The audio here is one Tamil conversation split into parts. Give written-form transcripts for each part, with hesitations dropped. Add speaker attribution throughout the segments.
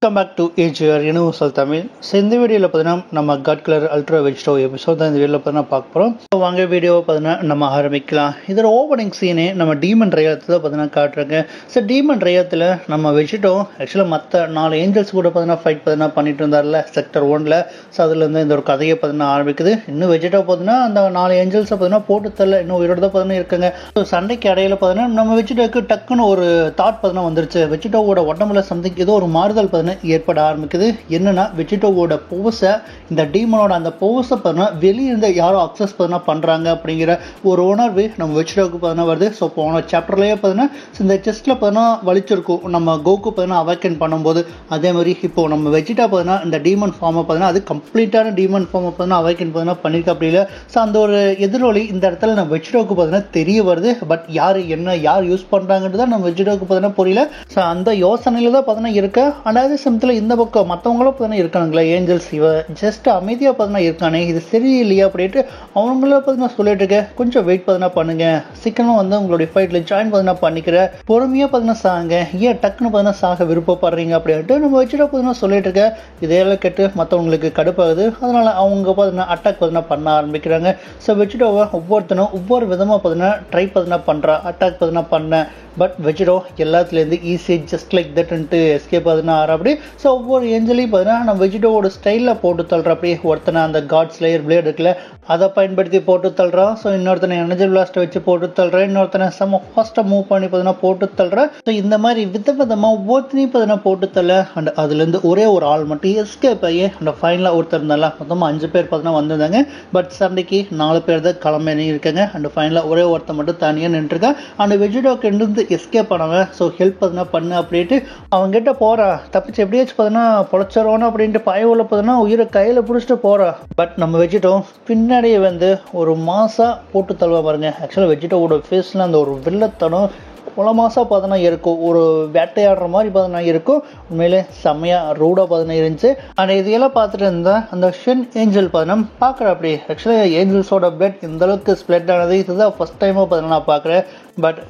Speaker 1: Welcome back to AGR universal Tamil. So இந்த வீடியோவில் பார்த்தீங்கன்னா நம்ம god colour ultra Vegito episode தான் இந்த வீடியோவில் பார்த்தீங்கன்னா பார்க்க போகிறோம். ஸோ வாங்க வீடியோவை பார்த்தீங்கன்னா நம்ம ஆரம்பிக்கலாம். இதோட ஓப்பனிங் சீனே நம்ம டீமன் ரயத்தை தான் பார்த்தீங்கன்னா காட்டுறாங்க. ஸோ டீமன் ரயத்தில் நம்ம வெஜிடோ ஆக்சுவலாக மற்ற 4 ஏஞ்சல்ஸ் கூட பார்த்தீங்கன்னா ஃபைட் பார்த்தீங்கன்னா பண்ணிட்டு இருந்தார்ல செக்டர் 1ல். ஸோ அதுலேருந்து இந்த ஒரு கதையை பார்த்தீங்கன்னா ஆரம்பிக்குது. இன்னும் வெஜிடோ பார்த்தீங்கன்னா அந்த 4 ஏஞ்சல்ஸை பார்த்தீங்கன்னா போட்டு தரல, இன்னும் உயிரோட தான் பார்த்தீங்கன்னா இருக்காங்க. ஸோ சண்டைக்கு இடையில பார்த்தீங்கன்னா நம்ம வெஜிடோக்கு டக்குன்னு ஒரு தாட் பார்த்தீங்கன்னா வந்துருச்சு. வெஜிடோவோட உடம்புல சம்திங் ஏதோ ஒரு மாறுதல் பார்த்தீங்கன்னா ஏற்பட ஆரம்பிக்குது. என்னன்னா வெஜிடோவோட பவர்ஸை இந்த டீமனோட அந்த பவர்ஸை பார்த்தீங்கன்னா வெளியிருந்து யாரோ அக்சஸ் பார்த்தீங்கன்னா பண்றாங்க அப்படிங்கிற ஒரு உணர்வு நம்ம வெஜிடோக்கு பார்த்தீங்கன்னா வருது. ஸோ போன சாப்டர்லேயே பார்த்தீங்கன்னா இந்த செஸ்ட்ல பார்த்தீங்கன்னா வலிச்சிருக்கும் நம்ம கோக்கு பார்த்தீங்கன்னா அவேக்கன் பண்ணும்போது. அதே மாதிரி இப்போ நம்ம வெஜிடா பார்த்தீங்கன்னா இந்த டீமன் ஃபார்மை பார்த்தீங்கன்னா அது கம்ப்ளீட்டான டீமன் ஃபார்மை பார்த்தீங்கன்னா அவேக்கன் பார்த்தீங்கன்னா பண்ணியிருக்க அப்படி இல்லை. ஸோ அந்த ஒரு எதிரொலி இந்த இடத்துல நம்ம வெஜிடோக்கு பார்த்தீங்கன்னா தெரிய வருது. பட் யார் யார் யூஸ் பண்றாங்கன்றது நம்ம வெஜிடோக்கு பார்த்தீங்கன்னா புரியல. ஸோ அந்த யோசனையில தான் பார்த்தீங்கன்னா இருக்கு. அதாவது சமயத்தில் இந்த பக்கம் மற்றவங்களும் பார்த்தீங்கன்னா இருக்கானுங்களா ஏஞ்சல்ஸ், இவ ஜஸ்ட் அமைதியாக பார்த்தீங்கன்னா இருக்கானே, இது சரியில்லையா அப்படின்ட்டு அவங்கள பார்த்தீங்கன்னா சொல்லிட்டு இருக்கேன். கொஞ்சம் வெயிட் பார்த்தீங்கன்னா பண்ணுங்க, சீக்கிரமா வந்து உங்களுடைய ஃபைட்ல ஜாயின் பார்த்தீங்கன்னா பண்ணிக்கிற, பொறுமையாக பார்த்தீங்கன்னா சாங்க, ஏன் டக்குன்னு பார்த்தீங்கன்னா சாக விருப்பப்படுறீங்க அப்படின்ட்டு நம்ம வச்சுட்டு பார்த்தீங்கன்னா சொல்லிட்டு இருக்கேன். இதையெல்லாம் கேட்டு மற்றவங்களுக்கு கடுப்பாகுது. அதனால அவங்க பார்த்தீங்கன்னா அட்டாக் பார்த்தீங்கன்னா பண்ண ஆரம்பிக்கிறாங்க. ஸோ வச்சுட்டு ஒவ்வொருத்தனும் ஒவ்வொரு விதமாக பார்த்தீங்கன்னா ட்ரை பார்த்தீங்கன்னா பண்ணுறா அட்டாக் பார்த்தீங்கன்னா பண்ண. பட் வெஜிடோ எல்லாத்துலேருந்து ஈஸியாக ஜஸ்ட் லைக் தட்ன்ட்டு எஸ்கேப் ஆகுதுன்னா அப்படி. ஸோ ஒவ்வொரு ஏஞ்சலையும் பார்த்தீங்கன்னா நம்ம வெஜிடோவோட ஸ்டைலில் போட்டு தள்ளுற அப்படியே ஒருத்தனை அந்த காட் ஸ்லேயர் பிளேட் இருக்குல்ல அதை பயன்படுத்தி போட்டு தள்ளுறான். ஸோ இன்னொருத்தனை எனர்ஜி பிளாஸ்ட்டை வச்சு போட்டு தள்ளுறேன், இன்னொருத்தனை செம்ம ஃபாஸ்ட்டாக மூவ் பண்ணி பார்த்தீங்கன்னா போட்டு தள்ளுறேன். ஸோ இந்த மாதிரி விதமாக ஒவ்வொருத்தனையும் பார்த்தீங்கன்னா போட்டு தள்ள அண்ட் அதுலேருந்து ஒரே ஒரு ஆள் மட்டும் எஸ்கேப் ஆகி அந்த ஃபைனலாக ஒருத்தர் இருந்தால மொத்தமாக 5 பேர் பார்த்தீங்கன்னா வந்திருந்தாங்க. பட் சண்டைக்கு 4 பேர் தான் கிளம்பி இருக்காங்க. அண்ட் ஃபைனலாக ஒரே ஒருத்தர் மட்டும் தனியாக நின்றுருக்கேன். அந்த வெஜிடோக்கு இருந்து எஸ்கேப் பண்ணாங்க. ஸோ ஹெல்ப் பார்த்தீங்கன்னா பண்ணு அப்படின்ட்டு அவங்ககிட்ட போறா, தப்பிச்சு எப்படியாச்சும் பார்த்தீங்கன்னா பொழைச்சிடணும் அப்படின்ட்டு பயவுல பார்த்தீங்கன்னா உயிரை கையில் பிடிச்சிட்டு போறா. பட் நம்ம வெஜிடோ பின்னாடியே வந்து ஒரு மாசா போட்டு தள்ளுவா பாருங்க. ஆக்சுவலாக வெஜிடோவோட ஃபேஸ்ல அந்த ஒரு வெள்ளத்தனம் பல மாதம் பார்த்தோன்னா இருக்கும், ஒரு வேட்டையாடுற மாதிரி பார்த்தோன்னா இருக்கும். உண்மையிலே செம்மையாக ரூடாக பார்த்தோன்னா இருந்துச்சு. அண்ட் இதையெல்லாம் பார்த்துட்டு இருந்தால் அந்த ஷென் ஏஞ்சல் பார்த்தோன்னா பார்க்குறேன். அப்படி ஆக்சுவலாக ஏஞ்சல்ஸோட பிளட் இந்த அளவுக்கு ஸ்ப்ளட் ஆனது இதுதான் ஃபர்ஸ்ட் டைமாக பார்த்தோன்னா நான் பார்க்குறேன். பட்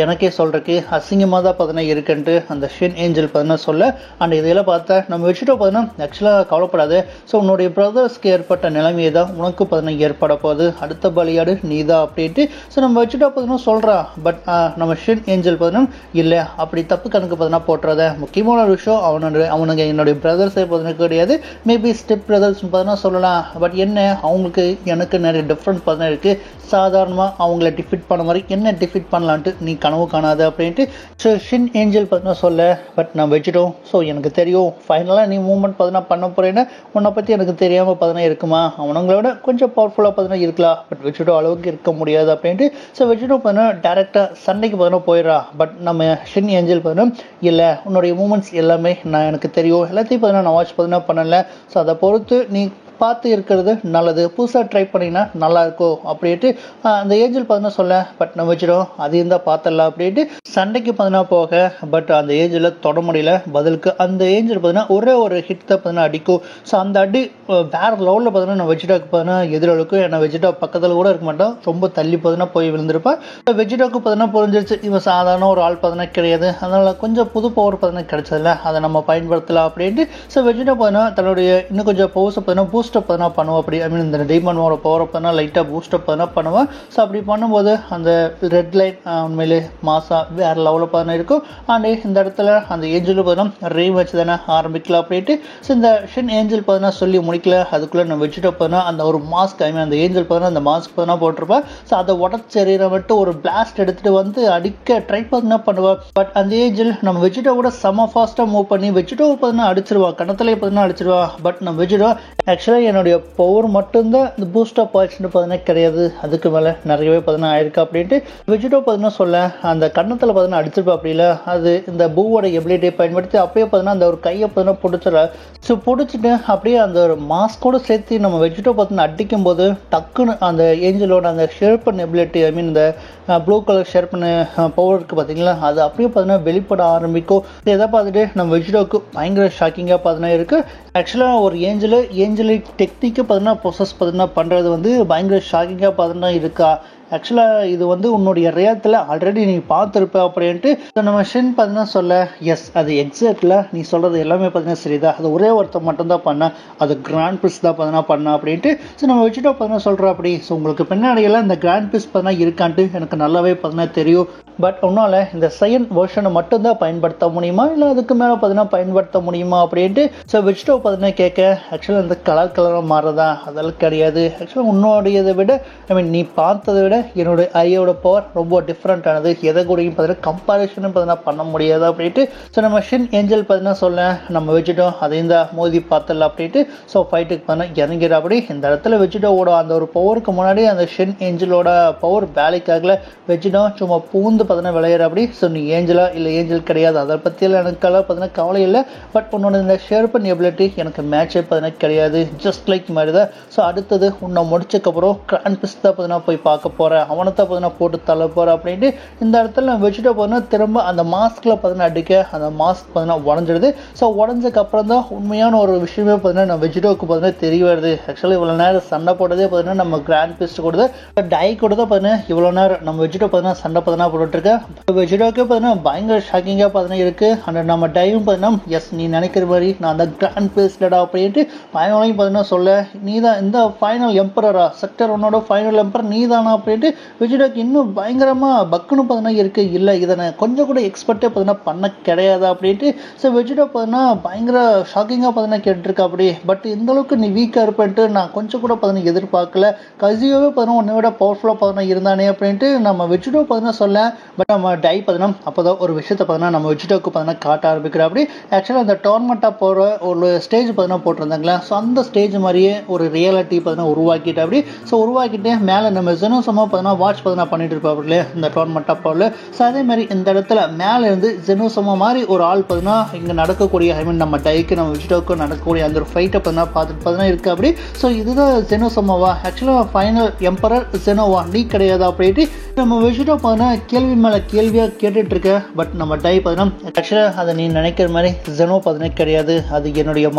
Speaker 1: எனக்கே சொல்கிறதுக்கு அசிங்கமாக தான் பார்த்தோன்னா இருக்குன்ட்டு அந்த ஷென் ஏஞ்சல் பார்த்தோன்னா சொல்ல. அண்ட் இதையெல்லாம் பார்த்தா நம்ம வச்சுட்டு பார்த்தோன்னா ஆக்சுவலாக கவலைப்படாது. ஸோ உன்னுடைய பிரதர்ஸ்க்கு ஏற்பட்ட நிலைமையை தான் உனக்கு பார்த்தோன்னா ஏற்பட போகுது, அடுத்த பலியாடு நீ தான் அப்படின்ட்டு. ஸோ நம்ம வச்சுட்டா பார்த்தோன்னா சொல்கிறா. பட் நம்ம ஷென் ஏஞ்சல் பார்த்தோன்னா இல்லை அப்படி தப்பு கணக்கு பார்த்தோன்னா போட்டுறத. முக்கியமான ஒரு விஷயம் அவனுங்க என்னுடைய பிரதர்ஸே பார்த்தோன்னா கிடையாது, மேபி ஸ்டெப் பிரதர்ஸ் பார்த்தோன்னா சொல்லலாம். பட் என்ன அவங்களுக்கு எனக்கு நிறைய டிஃப்ரெண்ட் பார்த்தோன்னா இருக்குது. சாதாரணமாக அவங்கள டிஃபிட் பண்ண மாதிரி என்ன டிஃபிட் பண்ணலான்ட்டு நீ கனவு காணாத அப்படின்ட்டு ஸோ ஷின் ஏஞ்சல் பார்த்தீங்கன்னா சொல்ல. பட் நான் வச்சுட்டோம். ஸோ எனக்கு தெரியும் ஃபைனலாக நீ மூவ்மெண்ட் பார்த்தீங்கன்னா பண்ண போகிறேன்னா உன்னை பற்றி எனக்கு தெரியாமல் பார்த்தீங்கன்னா இருக்குமா, அவங்களோட கொஞ்சம் பவர்ஃபுல்லாக பார்த்தீங்கன்னா இருக்கலாம், பட் வச்சுட்டோ அளவுக்கு இருக்க முடியாது அப்படின்ட்டு. ஸோ வச்சுட்டோ பார்த்தீங்கன்னா டேரெக்டாக சண்டைக்கு பார்த்தீங்கன்னா போயிடறா. பட் நம்ம ஷின் ஏஞ்சல் பார்த்தீங்கன்னா இல்லை உன்னுடைய மூமெண்ட்ஸ் எல்லாமே நான் எனக்கு தெரியும், எல்லாத்தையும் பார்த்தீங்கன்னா நான் வாட்ச் பார்த்தீங்கன்னா பண்ணலை. ஸோ அதை பொறுத்து நீ பார்த்து இருக்கிறது நல்லது, புதுசாக ட்ரை பண்ணிங்கன்னா நல்லா இருக்கும் அப்படின்ட்டு அந்த ஏஞ்சல் பார்த்தீங்கன்னா சொல்ல. பட் நம்ம வச்சிடும் அதையும் தான் பார்த்துடலாம் அப்படின்ட்டு சண்டைக்கு பார்த்தீங்கன்னா போக. பட் அந்த ஏஞ்சலை தொட முடியல. பதிலுக்கு அந்த ஏஞ்சல் பார்த்தீங்கன்னா ஒரே ஒரு ஹிட் தான் பார்த்தீங்கன்னா அடிக்கும். ஸோ அந்த அடி வேற லெவலில் பார்த்தீங்கன்னா நான் வெஜிடாக்கு பார்த்தீங்கன்னா எதிரொலிக்கும். ஏன்னா வெஜிடா பக்கத்தில் கூட இருக்க மாட்டான், ரொம்ப தள்ளி பார்த்தீங்கன்னா போய் விழுந்திருப்பேன். வெஜிடாக்கு பார்த்தீங்கன்னா புரிஞ்சிருச்சு இவன் சாதாரண ஒரு ஆள் பார்த்தீங்கன்னா கிடையாது, அதனால கொஞ்சம் புது பவர் பார்த்தீங்கன்னா கிடைச்சதில்ல, அதை நம்ம பயன்படுத்தலாம் அப்படின்ட்டு. ஸோ வெஜிடா பார்த்தீங்கன்னா தன்னுடைய இன்னும் கொஞ்சம் பவர்ஸை பார்த்தீங்கன்னா பூஸ்டப் பார்த்தீங்கன்னா பண்ணுவோம். அப்படி ஐ மீன் இந்த டீமனோட பவரை பார்த்தீங்கன்னா லைட்டாக பூஸ்டப் பார்த்தீங்கன்னா பண்ணுவேன். ஸோ அப்படி பண்ணும்போது அந்த ரெட் லைட் உண்மையிலே மாசா வேற லெவலில் பார்த்தீங்கன்னா இருக்கும். அண்ட் இந்த இடத்துல அந்த ஏஞ்சல் பார்த்தீங்கன்னா ரீமேட்ச் தானே ஆரம்பிக்கலாம் அப்படின்ட்டு. ஸோ இந்த ஷென் ஏஞ்சல் பார்த்தீங்கன்னா சொல்லி முடிக்கல, அதுக்குள்ளே நம்ம வச்சுட்டு பார்த்தீங்கன்னா அந்த ஒரு மாஸ்க் ஐ மீன் அந்த ஏஞ்சல் பார்த்தீங்கன்னா அந்த மாஸ்க் பார்த்தீங்கன்னா போட்டிருப்பேன். ஸோ அதை உடச்செறிகிற மட்டும் ஒரு பிளாஸ்ட் எடுத்துகிட்டு வந்து அடிக்க ட்ரை பார்த்தீங்கன்னா பண்ணுவேன். பட் அந்த ஏஞ்சல் நம்ம வெஜிடோ கூட செம்ம ஃபாஸ்ட்டாக மூவ் பண்ணி வெஜிடோ பார்த்தீங்கன்னா அடிச்சிருவான், கணத்திலே பார்த்தீங்கன்னா அடிச்சிருவான். பட் நம்ம வெஜிடோ ஆக்சுவலாக என்னுடைய பவர் மட்டும்தான் இந்த பூஸ்டப் ஆயிடுச்சுன்னு பார்த்தீங்கன்னா கிடையாது, அதுக்கு மேலே நிறையவே பார்த்தீங்கன்னா ஆயிருக்கு அப்படின்ட்டு வெஜிடோ பார்த்தீங்கன்னா சொல்ல. அந்த கண்ணத்தில் பார்த்தீங்கன்னா அடிச்சிருப்பா அப்படி இல்லை, அது இந்த பூவோட எபிலிட்டியை பயன்படுத்தி அப்பயே பார்த்தீங்கன்னா அந்த ஒரு கையை பார்த்தீங்கன்னா பிடிச்சிடல. ஸோ பிடிச்சிட்டு அப்படியே அந்த ஒரு மாஸ்கோடு சேர்த்து நம்ம வெஜிடோ பார்த்தீங்கன்னா அடிக்கும் போது டக்குன்னு அந்த ஏஞ்சலோட அந்த ஷேர்பன் எபிலிட்டி ஐ மீன் இந்த ப்ளூ கலர் ஷேர்பன் பவர் இருக்குது பார்த்தீங்களா, அது அப்படியே பார்த்தீங்கன்னா வெளிப்பட ஆரம்பிக்கும். இதை பார்த்துட்டு நம்ம வெஜிடோக்கு பயங்கர ஷாக்கிங்காக பார்த்தீங்கன்னா இருக்குது. ஆக்சுவலாக ஒரு ஏஞ்சலிக் டெக்னிக்கு பார்த்தீங்கன்னா ப்ரொசஸ் பார்த்தீங்கன்னா பண்ணுறது வந்து பயங்கர ஷாக்கிங்காக பார்த்தீங்கன்னா இருக்கா. ஆக்சுவலாக இது வந்து உன்னுடைய ரேத்தில் ஆல்ரெடி நீ பார்த்துருப்ப அப்படின்ட்டு நம்ம ஷின் பார்த்தீங்கன்னா சொல்ல, எஸ் அது எக்ஸாக்டில் நீ சொல்கிறது எல்லாமே பார்த்தீங்கன்னா சரிதான், அது ஒரே ஒருத்தர் மட்டும்தான் பண்ண, அது கிராண்ட் பிரிஸ் தான் பார்த்தீங்கன்னா பண்ண அப்படின்ட்டு. ஸோ நம்ம வெஜிடோ பார்த்தீங்கன்னா சொல்கிறோம் அப்படி. ஸோ உங்களுக்கு பின்னாடியெல்லாம் இந்த கிராண்ட் பிரிஸ் பார்த்தீங்கன்னா இருக்கான்ட்டு எனக்கு நல்லாவே பார்த்தீங்கன்னா தெரியும். பட் உன்னால் இந்த செகண்ட் வெர்ஷனை மட்டும்தான் பயன்படுத்த முடியுமா, இல்லை அதுக்கு மேலே பார்த்தீங்கன்னா பயன்படுத்த முடியுமா அப்படின்ட்டு. ஸோ வெஜிடோ பார்த்தீங்கன்னா கேட்க, ஆக்சுவலாக இந்த கலராக மாறுறதா அதெல்லாம் கிடையாது. ஆக்சுவலாக உன்னோடையதை விட நீ பார்த்ததை விட என்னோட ஐயோட பவர் ரொம்ப டிஃப்ரெண்ட்டானது, எதை கூடயும் பார்த்தீங்கன்னா கம்பேரிஷனும் பார்த்தீங்கன்னா பண்ண முடியாது அப்படின்ட்டு. ஸோ நம்ம ஷின் ஏஞ்சல் பார்த்தீங்கன்னா சொல்ல, நம்ம வெஜிடோ அதையும் தான் மோதி பார்த்தல அப்படின்ட்டு. ஸோ ஃபைட்டுக்கு பார்த்தீங்கன்னா இறங்கிற அப்படி. இந்த இடத்துல வெஜிடோவோட அந்த ஒரு பவருக்கு முன்னாடி அந்த ஷின் ஏஞ்சலோட பவர் வேலைக்காகல வெஜிடோ சும்மா பூந்து பார்த்தீங்கன்னா விளையாடுற அப்படி. ஸோ நீ ஏஞ்சலா இல்லை ஏஞ்சல் கிடையாது அதை பற்றியெல்லாம் எனக்கெல்லாம் பார்த்தீங்கன்னா கவலை இல்லை. பட் உன்னோட இந்த ஷேர்பன் எபிலிட்டி எனக்கு மேட்சே பார்த்தீங்கன்னா கிடையாது, ஜஸ்ட் லைக் மாதிரி தான். ஸோ அடுத்தது உன்னை முடிச்சக்கப்புறம் கிராண்ட் பிரிஸ் தான் பார்த்தீங்கன்னா போய் பார்க்க போகிறேன், அவனை தான் பார்த்தீங்கன்னா போட்டு தள்ள போகிறேன் அப்படின்ட்டு. இந்த இடத்துல நான் வெஜிடோ பார்த்தீங்கன்னா திரும்ப அந்த மாஸ்கில் பார்த்தீங்கன்னா அடிக்க அந்த மாஸ்க் பார்த்தீங்கன்னா உடஞ்சிடுது. ஸோ உடஞ்சதுக்கு அப்புறம் தான் உண்மையான ஒரு விஷயமே பார்த்தீங்கன்னா நம்ம வெஜிடோவுக்கு பார்த்தீங்கன்னா தெரிய வருது. ஆக்சுவலாக இவ்வளோ நேரம் சண்டை போட்டதே பார்த்தீங்கன்னா நம்ம கிராண்ட் பிரிஸ் கொடுத்து டை கூட தான் பார்த்தீங்கன்னா இவ்வளோ நேரம் நம்ம வெஜிடோ பார்த்தீங்கன்னா சண்டை பார்த்தீங்கன்னா போட்டுருக்கேன். வெஜிடோவுக்கு பார்த்தீங்கன்னா பயங்கர ஷாக்கிங்காக பார்த்தீங்கன்னா இருக்குது. அந்த நம்ம டைவும் பார்த்தீங்கன்னா எஸ் நீ நினைக்கிற மாதிரி நான் அந்த கிராண்ட் பிரிஸ்லடா அப்படின்ட்டு பயங்கரையும் பார்த்தீங்கன்னா சொல்ல, நீ தான் இந்த ஃபைனல் எம்பரரா, செக்டர் 1 ஃபைனல் எம்பரர் நீ தானா அப்படின்ட்டு வெஜிடோக்கு இன்னும் பயங்கரமாக பக்குன்னு பார்த்தீங்கன்னா இருக்குது. இல்லை இதை நான் கொஞ்சம் கூட எக்ஸ்பெக்டே பார்த்தீங்கன்னா பண்ண கிடையாது அப்படின்ட்டு. ஸோ வெஜிடோ பார்த்தீங்கன்னா பயங்கர ஷாக்கிங்காக பார்த்தீங்கன்னா கேட்டுருக்கா அப்படி. பட் இந்த அளவுக்கு நீ வீக்காக இருப்பேன்ட்டு நான் கொஞ்சம் கூட பார்த்தீங்கன்னா எதிர்பார்க்கல, கசியோவே பார்த்தீங்கன்னா உன்னை விட பவர்ஃபுல்லாக பார்த்தீங்கன்னா இருந்தானே அப்படின்ட்டு நம்ம வெஜிடோ பார்த்தீங்கன்னா சொல்ல. பட் நம்ம டை பார்த்தீங்கன்னா அப்போ தான் ஒரு விஷயத்தை பார்த்தீங்கன்னா நம்ம வெஜிடோக்கு பார்த்தீங்கன்னா காட்ட ஆரம்பிக்கிற அப்படி. ஆக்சுவலாக அந்த டோர்னமெண்ட்டாக போகிற ஒரு ஸ்டேஜ் பார்த்தீங்கன்னா போட்டிருந்தாங்களா, ஸோ அந்த ஸ்டேஜ் மாதிரியே ஒரு ரியாலிட்டி பார்த்தீங்கன்னா உருவாக்கிட்டு அப்படி. ஸோ உருவாக்கிட்டு மேலே நம்ம ஜெனோசமா பார்த்தீங்கன்னா வாட்ச் பார்த்தீங்கன்னா பண்ணிட்டு இருப்பாங்களே இந்த டோர்னமெண்ட்டாக போகல. ஸோ அதே மாதிரி இந்த இடத்துல மேலே இருந்து ஜெனோசமா மாதிரி ஒரு ஆள் பார்த்தீங்கன்னா இங்கே நடக்கக்கூடிய நம்ம டைக்கு நம்ம வெஜிடோக்கு நடக்கக்கூடிய அந்த ஒரு ஃபைட்டை பார்த்தீங்கன்னா இருக்கு அப்படி. ஸோ இதுதான் ஜெனோசமாவா, ஆக்சுவலாக ஃபைனல் எம்பரர் ஜெனோவா நீ கிடையாது அப்படின்ட்டு நம்ம வெஜிடோ பார்த்தீங்கன்னா கேள்வி மேலே கேள்வியாக கேட்டுட்டு இருக்க. பட் நம்ம டை பார்த்தீங்கன்னா ஆக்சுவலாக அதை நீ நினைக்கிற மாதிரி ஜெனோ பார்த்தீங்கன்னா கிடையாது, அது என்னுடைய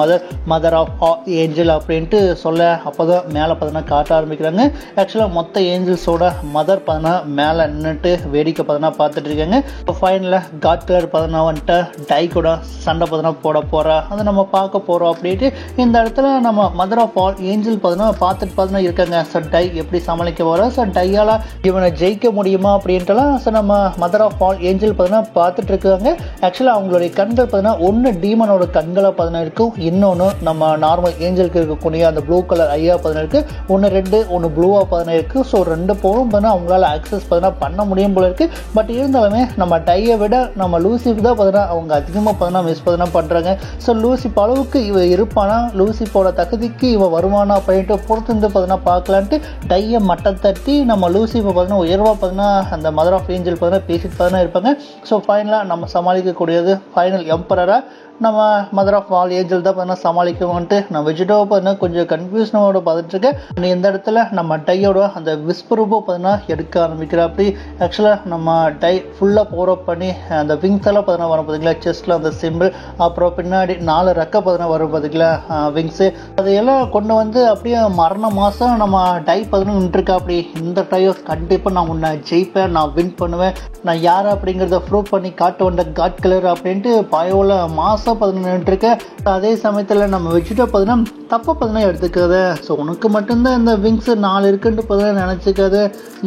Speaker 1: மதர் ஆஃப் ஏஞ்சல் அப்படின்ட்டு சொல்ல. அப்போ தான் மேலே பார்த்தீங்கன்னா காட்ட ஆரம்பிக்கிறாங்க. ஆக்சுவலாக மொத்த ஏஞ்சல்ஸோட மதர் பார்த்தீங்கன்னா மேலே நின்றுட்டு வேடிக்கை பார்த்தீங்கன்னா பார்த்துட்டு இருக்காங்க. இப்போ ஃபைனலில் காட் கலர் பார்த்தீங்கன்னா வந்துட்டு டை கூட சண்டை பார்த்தீங்கன்னா போட போகிறா, அதை நம்ம பார்க்க போகிறோம் அப்படின்ட்டு. இந்த இடத்துல நம்ம மதர் ஆஃப் ஆல் ஏஞ்சல் பார்த்தீங்கன்னா பார்த்தீங்கன்னா இருக்காங்க. ஸோ டை எப்படி சமாளிக்க போகிறா, ஸோ டையால் இவனை ஜெயிக்க முடியுமா அப்படின்ட்டுலாம் ஸோ நம்ம மதர் ஆஃப் ஆல் ஏஞ்சல் பார்த்தீங்கன்னா பார்த்துட்டு இருக்காங்க. ஆக்சுவலாக அவங்களுடைய கண்கள் பார்த்தீங்கன்னா ஒன்று டீமனோட கண்களை பார்த்தீங்கன்னா இருக்கும், இன்னொன்று நம்ம நார்மல் ஏஞ்சலுக்கு இருக்கக்கூடிய அந்த ப்ளூ கலர் ஐயா பார்த்தீங்கன்னா இருக்குது, ஒன்று ரெட்டு ஒன்று ப்ளூவாக பார்த்தீங்கன்னா இருக்குது. ஸோ ரெண்டு போகும் பார்த்தீங்கன்னா அவங்களால ஆக்சஸ் பார்த்தீங்கன்னா பண்ண முடியும் போல இருக்குது. பட் இருந்தாலுமே நம்ம டையை விட நம்ம லூசிப் தான் பார்த்தீங்கன்னா அவங்க அதிகமாக பார்த்தீங்கன்னா மிஸ் பார்த்தீங்கன்னா பண்ணுறாங்க. ஸோ லூசிப் அளவுக்கு இவ இருப்பானா, லூசிப்போட தகுதிக்கு இவ வருவானா அப்படின்ட்டு பொறுத்திருந்து பார்த்தீங்கன்னா பார்க்கலான்ட்டு டையை மட்டம் தட்டி நம்ம லூசிப்பை பார்த்தீங்கன்னா உயர்வாக பார்த்தீங்கன்னா அந்த மதர் ஆஃப் ஏஞ்சல் பார்த்தீங்கன்னா பேசிட்டு பார்த்தீங்கன்னா இருப்பாங்க. ஸோ ஃபைனலாக நம்ம சமாளிக்கக்கூடியது ஃபைனல் எம்பரராக நம்ம மதர் ஆஃப் ஆல் ஏஞ்சல் தான் பார்த்தீங்கன்னா சமாளிக்கணும்ட்டு நான் வெஜிடோவை பார்த்தீங்கன்னா கொஞ்சம் கன்ஃபியூஷனோட பார்த்துட்டு இருக்கேன். இந்த இடத்துல நம்ம டையோட அந்த விஸ்பரூபோ பார்த்தீங்கன்னா எடுக்க ஆரம்பிக்கிற அப்படி. ஆக்சுவலாக நம்ம டை ஃபுல்லாக பவர் பண்ணி அந்த விங்ஸ் எல்லாம் பார்த்தீங்கன்னா வரும் பார்த்தீங்களா, செஸ்ட்டில் அந்த சிம்பிள், அப்புறம் பின்னாடி 4 ரெக்கை பார்த்தீங்கன்னா வரும் பார்த்தீங்களா விங்ஸு, அதையெல்லாம் கொண்டு வந்து அப்படியே மரண மாதம் நம்ம டை பார்த்தீங்கன்னா நின்றுருக்கா அப்படி. இந்த டையோ கண்டிப்பாக நான் உன்னை ஜெயிப்பேன், நான் வின் பண்ணுவேன், நான் யார் அப்படிங்கிறத ப்ரூவ் பண்ணி காட்ட வந்த காட் கலர் அப்படின்ட்டு பாயோல மாதம் நின்றுருக்க. அதே சமயத்தில் நம்ம வெஜிடோ பார்த்தீங்கன்னா தப்பை பார்த்தீங்கன்னா எடுத்துக்காத. ஸோ உனக்கு மட்டும்தான் இந்த விங்ஸ் 4 இருக்குன்ட்டு பார்த்தீங்கன்னா நினச்சிக்காத,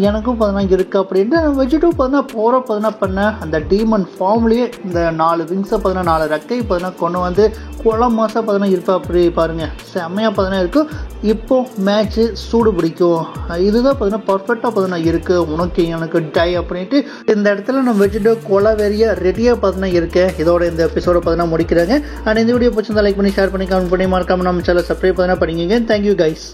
Speaker 1: எனக்கும் பார்த்தீங்கன்னா இருக்குது அப்படின்ட்டு வெஜிடோ பார்த்தீங்கன்னா பார்த்தீங்கன்னா பண்ண அந்த டீமன் ஃபார்ம்லேயே இந்த 4 விங்ஸை பார்த்தீங்கன்னா 4 ரெக்கை பார்த்தீங்கன்னா கொண்டு வந்து குளம் மாதம் பார்த்தீங்கன்னா இருப்பா அப்படி பாருங்கள், செம்மையாக பார்த்தீங்கன்னா இருக்கும். இப்போ மேட்ச்சு சூடு பிடிக்கும், இதுதான் பார்த்தீங்கன்னா பர்ஃபெக்டாக பார்த்தீங்கன்னா இருக்குது உனக்கு எனக்கு டை அப்படின்ட்டு. இந்த இடத்துல நம்ம வெஜிடோ கொலவெறியாக ரெடியாக பார்த்தீங்கன்னா இருக்கேன். இதோட இந்த எபிசோட பார்த்தீங்கன்னா முடிக்கிறாங்க. அண்ட் இந்த வீடியோ பிடிச்சிருந்தா லைக் பண்ணி ஷேர் பண்ணி கமெண்ட் பண்ணி மறக்காம நம்ம சேனல் சப்ஸ்கிரைப் பார்த்தீங்கன்னா பண்ணிக்கங்க. Thank you guys.